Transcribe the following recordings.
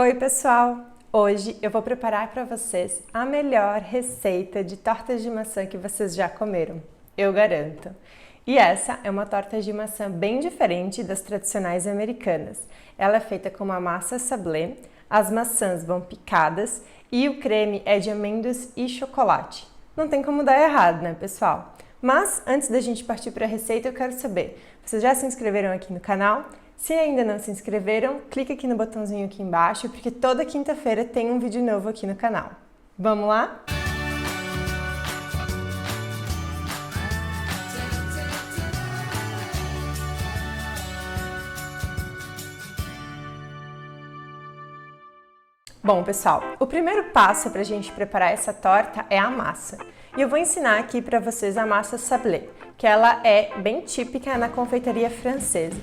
Oi pessoal! Hoje eu vou preparar para vocês a melhor receita de tortas de maçã que vocês já comeram, eu garanto. E essa é uma torta de maçã bem diferente das tradicionais americanas. Ela é feita com uma massa sablé, as maçãs vão picadas e o creme é de amêndoas e chocolate. Não tem como dar errado, né pessoal? Mas antes da gente partir para a receita, eu quero saber, vocês já se inscreveram aqui no canal? Se ainda não se inscreveram, clica aqui no botãozinho aqui embaixo, porque toda quinta-feira tem um vídeo novo aqui no canal. Vamos lá? Bom, pessoal, o primeiro passo para a gente preparar essa torta é a massa. E eu vou ensinar aqui para vocês a massa sablé, que ela é bem típica na confeitaria francesa.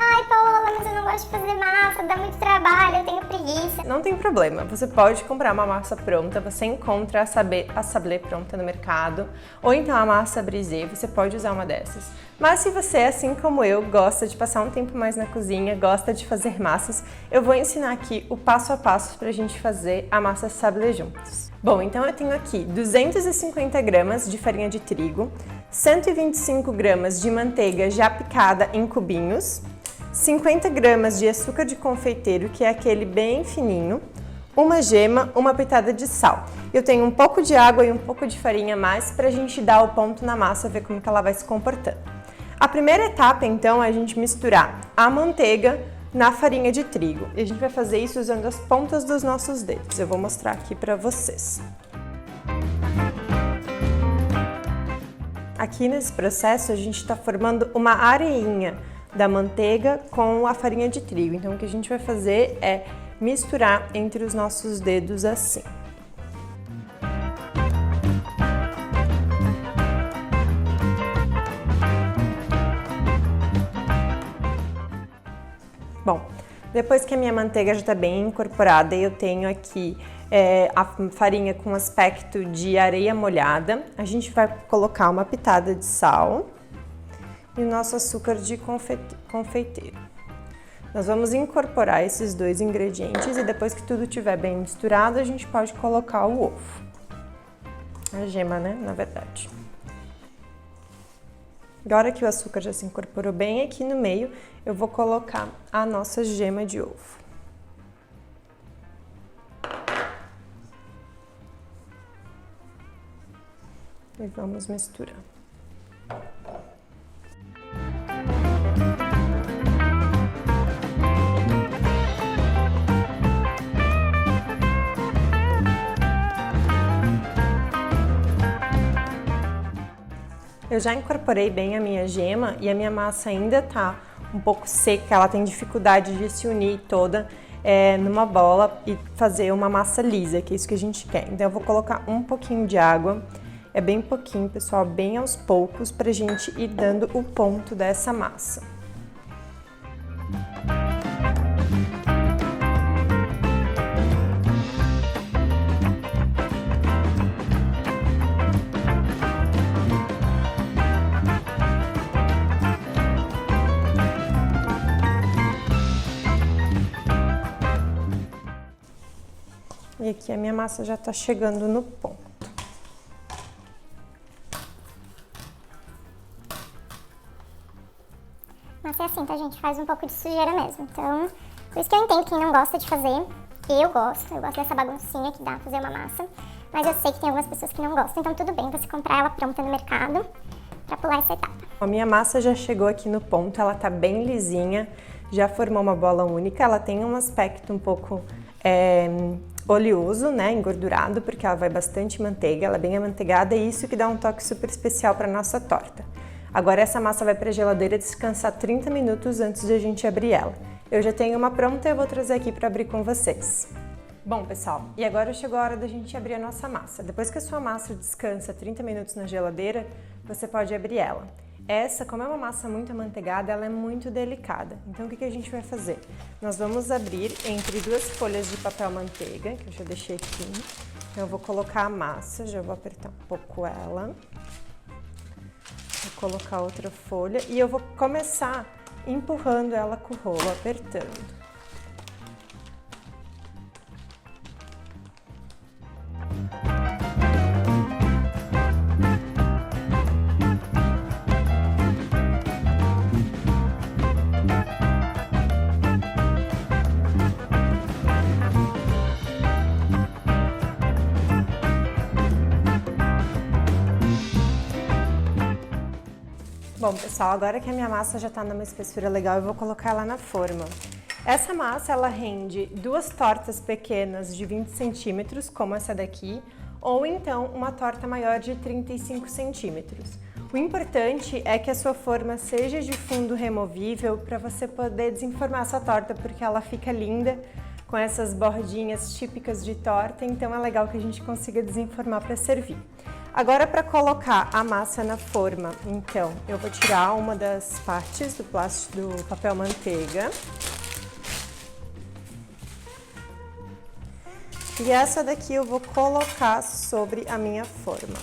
Ai, Paola, mas eu não gosto de fazer massa, dá muito trabalho, eu tenho preguiça. Não tem problema, você pode comprar uma massa pronta, você encontra a sablé pronta no mercado, ou então a massa brisée, você pode usar uma dessas. Mas se você, assim como eu, gosta de passar um tempo mais na cozinha, gosta de fazer massas, eu vou ensinar aqui o passo a passo para a gente fazer a massa sablé juntos. Bom, então eu tenho aqui 250 gramas de farinha de trigo, 125 gramas de manteiga já picada em cubinhos, 50 gramas de açúcar de confeiteiro, que é aquele bem fininho, uma gema, uma pitada de sal. Eu tenho um pouco de água e um pouco de farinha a mais para a gente dar o ponto na massa, ver como que ela vai se comportando. A primeira etapa, então, é a gente misturar a manteiga na farinha de trigo. E a gente vai fazer isso usando as pontas dos nossos dedos. Eu vou mostrar aqui para vocês. Aqui nesse processo, a gente está formando uma areinha da manteiga com a farinha de trigo. Então, o que a gente vai fazer é misturar entre os nossos dedos assim. Bom, depois que a minha manteiga já está bem incorporada, eu tenho aqui a farinha com aspecto de areia molhada. A gente vai colocar uma pitada de sal e o nosso açúcar de confeiteiro. Nós vamos incorporar esses dois ingredientes e depois que tudo estiver bem misturado, a gente pode colocar o ovo. A gema, né? Na verdade. Agora que o açúcar já se incorporou bem, aqui no meio eu vou colocar a nossa gema de ovo. E vamos misturar. Eu já incorporei bem a minha gema e a minha massa ainda tá um pouco seca, ela tem dificuldade de se unir toda numa bola e fazer uma massa lisa, que é isso que a gente quer. Então eu vou colocar um pouquinho de água, é bem pouquinho, pessoal, bem aos poucos, pra gente ir dando o ponto dessa massa. E aqui a minha massa já tá chegando no ponto. Massa é assim, tá, gente? Faz um pouco de sujeira mesmo. Então, por isso que eu entendo quem não gosta de fazer. Eu gosto dessa baguncinha que dá pra fazer uma massa. Mas eu sei que tem algumas pessoas que não gostam, então tudo bem você comprar ela pronta no mercado pra pular essa etapa. A minha massa já chegou aqui no ponto, ela tá bem lisinha, já formou uma bola única. Ela tem um aspecto um pouco oleoso, né, engordurado, porque ela vai bastante manteiga, ela é bem amanteigada e isso que dá um toque super especial para nossa torta. Agora essa massa vai para a geladeira descansar 30 minutos antes de a gente abrir ela. Eu já tenho uma pronta e eu vou trazer aqui para abrir com vocês. Bom, pessoal, e agora chegou a hora da gente abrir a nossa massa. Depois que a sua massa descansa 30 minutos na geladeira, você pode abrir ela. Essa, como é uma massa muito amanteigada, ela é muito delicada. Então, o que a gente vai fazer? Nós vamos abrir entre duas folhas de papel manteiga, que eu já deixei aqui. Então, eu vou colocar a massa, já vou apertar um pouco ela. Vou colocar outra folha e eu vou começar empurrando ela com o rolo, apertando. Bom, pessoal, agora que a minha massa já tá numa espessura legal, eu vou colocar ela na forma. Essa massa, ela rende 2 tortas pequenas de 20 centímetros, como essa daqui, ou então uma torta maior de 35 centímetros. O importante é que a sua forma seja de fundo removível para você poder desenformar essa torta, porque ela fica linda com essas bordinhas típicas de torta, então é legal que a gente consiga desenformar para servir. Agora, para colocar a massa na forma, então, eu vou tirar uma das partes do plástico do papel manteiga. E essa daqui eu vou colocar sobre a minha forma.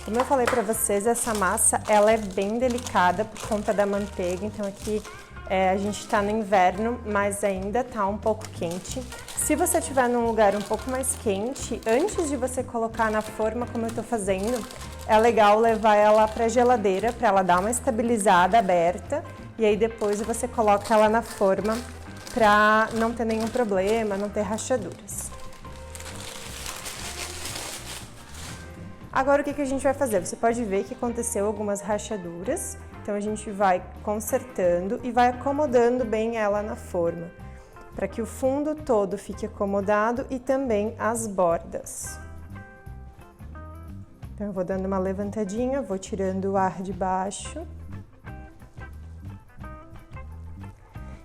Como eu falei para vocês, essa massa ela é bem delicada por conta da manteiga, então aqui a gente está no inverno, mas ainda está um pouco quente. Se você estiver num lugar um pouco mais quente, antes de você colocar na forma, como eu estou fazendo, é legal levar ela para a geladeira para ela dar uma estabilizada aberta e aí depois você coloca ela na forma para não ter nenhum problema, não ter rachaduras. Agora o que a gente vai fazer? Você pode ver que aconteceu algumas rachaduras, então a gente vai consertando e vai acomodando bem ela na forma, para que o fundo todo fique acomodado e também as bordas. Então eu vou dando uma levantadinha, vou tirando o ar de baixo.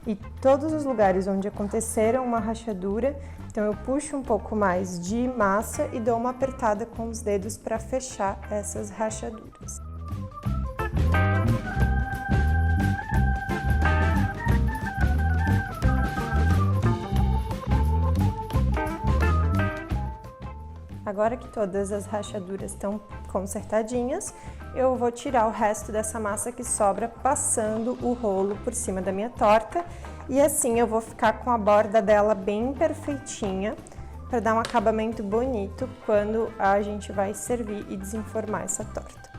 E todos os lugares onde aconteceram uma rachadura, então eu puxo um pouco mais de massa e dou uma apertada com os dedos para fechar essas rachaduras. Agora que todas as rachaduras estão consertadinhas, eu vou tirar o resto dessa massa que sobra passando o rolo por cima da minha torta e assim eu vou ficar com a borda dela bem perfeitinha para dar um acabamento bonito quando a gente vai servir e desenformar essa torta.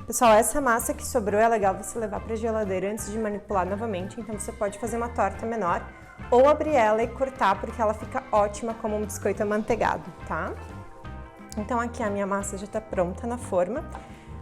Pessoal, essa massa que sobrou é legal você levar para a geladeira antes de manipular novamente, então você pode fazer uma torta menor ou abrir ela e cortar porque ela fica ótima como um biscoito amanteigado, tá? Então aqui a minha massa já está pronta na forma.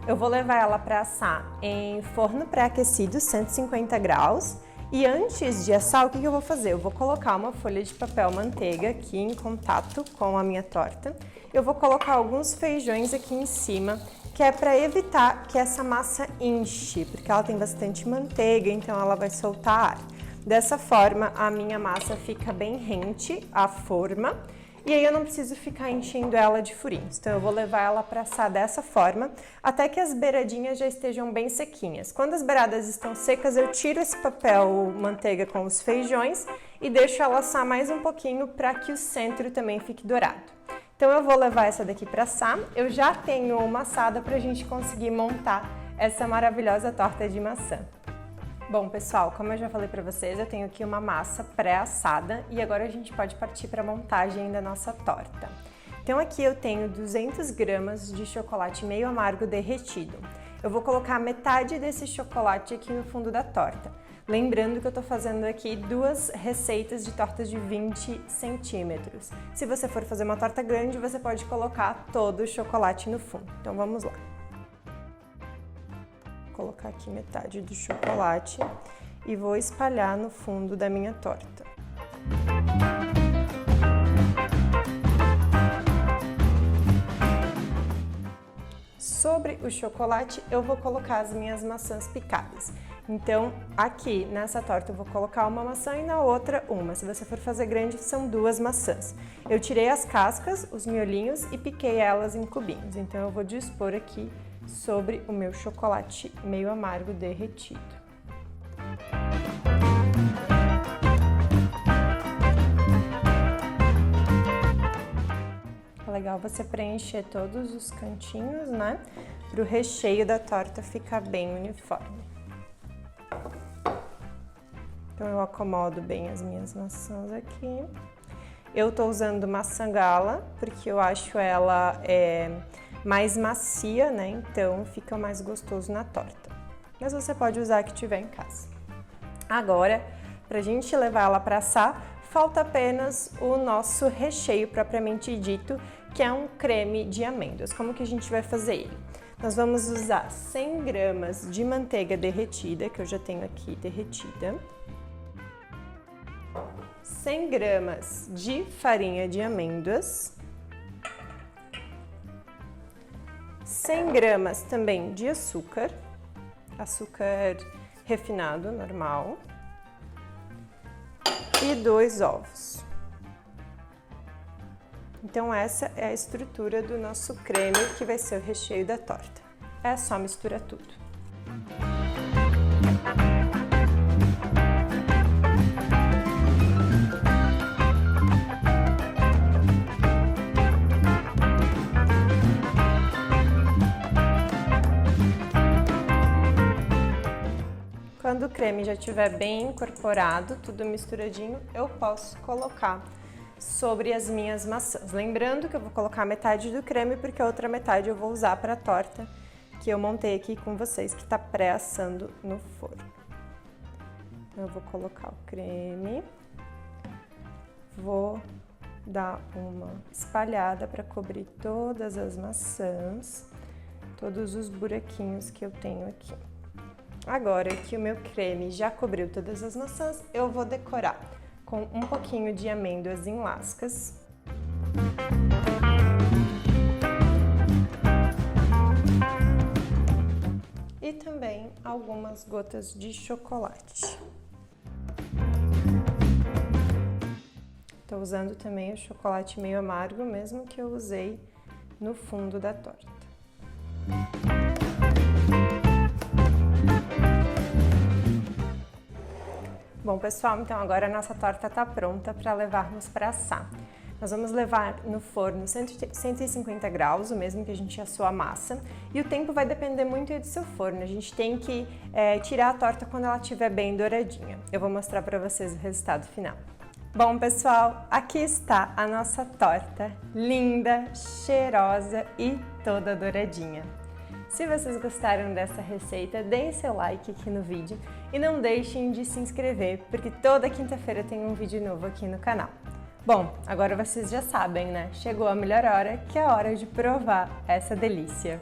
Eu vou levar ela para assar em forno pré-aquecido, 150 graus. E antes de assar, o que eu vou fazer? Eu vou colocar uma folha de papel manteiga aqui em contato com a minha torta. Eu vou colocar alguns feijões aqui em cima, que é para evitar que essa massa inche, porque ela tem bastante manteiga, então ela vai soltar ar. Dessa forma, a minha massa fica bem rente à forma. E aí eu não preciso ficar enchendo ela de furinhos, então eu vou levar ela para assar dessa forma, até que as beiradinhas já estejam bem sequinhas. Quando as beiradas estão secas, eu tiro esse papel manteiga com os feijões e deixo ela assar mais um pouquinho para que o centro também fique dourado. Então eu vou levar essa daqui para assar, eu já tenho uma assada para a gente conseguir montar essa maravilhosa torta de maçã. Bom, pessoal, como eu já falei para vocês, eu tenho aqui uma massa pré-assada e agora a gente pode partir para a montagem da nossa torta. Então aqui eu tenho 200 gramas de chocolate meio amargo derretido. Eu vou colocar metade desse chocolate aqui no fundo da torta. Lembrando que eu estou fazendo aqui 2 receitas de tortas de 20 centímetros. Se você for fazer uma torta grande, você pode colocar todo o chocolate no fundo. Então vamos lá. Vou colocar aqui metade do chocolate e vou espalhar no fundo da minha torta. Sobre o chocolate, eu vou colocar as minhas maçãs picadas. Então, aqui nessa torta eu vou colocar uma maçã e na outra uma. Se você for fazer grande, são 2 maçãs. Eu tirei as cascas, os miolinhos e piquei elas em cubinhos. Então, eu vou dispor aqui sobre o meu chocolate meio amargo derretido. É legal você preencher todos os cantinhos, né? Para o recheio da torta ficar bem uniforme. Então eu acomodo bem as minhas maçãs aqui. Eu tô usando maçã gala porque eu acho ela mais macia, né? Então fica mais gostoso na torta. Mas você pode usar a que tiver em casa. Agora, pra gente levar ela para assar, falta apenas o nosso recheio propriamente dito, que é um creme de amêndoas. Como que a gente vai fazer ele? Nós vamos usar 100 gramas de manteiga derretida, que eu já tenho aqui derretida. 100 gramas de farinha de amêndoas. 100 gramas também de açúcar, açúcar refinado, normal. E 2 ovos. Então essa é a estrutura do nosso creme, que vai ser o recheio da torta. É só misturar tudo. Quando o creme já estiver bem incorporado, tudo misturadinho, eu posso colocar sobre as minhas maçãs. Lembrando que eu vou colocar metade do creme, porque a outra metade eu vou usar para a torta que eu montei aqui com vocês, que está pré-assando no forno. Então, eu vou colocar o creme, vou dar uma espalhada para cobrir todas as maçãs, todos os buraquinhos que eu tenho aqui. Agora que o meu creme já cobriu todas as maçãs, eu vou decorar com um pouquinho de amêndoas em lascas. E também algumas gotas de chocolate. Estou usando também o chocolate meio amargo, mesmo que eu usei no fundo da torta. Bom, pessoal, então agora a nossa torta está pronta para levarmos para assar. Nós vamos levar no forno 150 graus, o mesmo que a gente assou a massa, e o tempo vai depender muito do seu forno. A gente tem que tirar a torta quando ela estiver bem douradinha. Eu vou mostrar para vocês o resultado final. Bom, pessoal, aqui está a nossa torta, linda, cheirosa e toda douradinha. Se vocês gostaram dessa receita, deem seu like aqui no vídeo e não deixem de se inscrever, porque toda quinta-feira tem um vídeo novo aqui no canal. Bom, agora vocês já sabem, né? Chegou a melhor hora, que é a hora de provar essa delícia.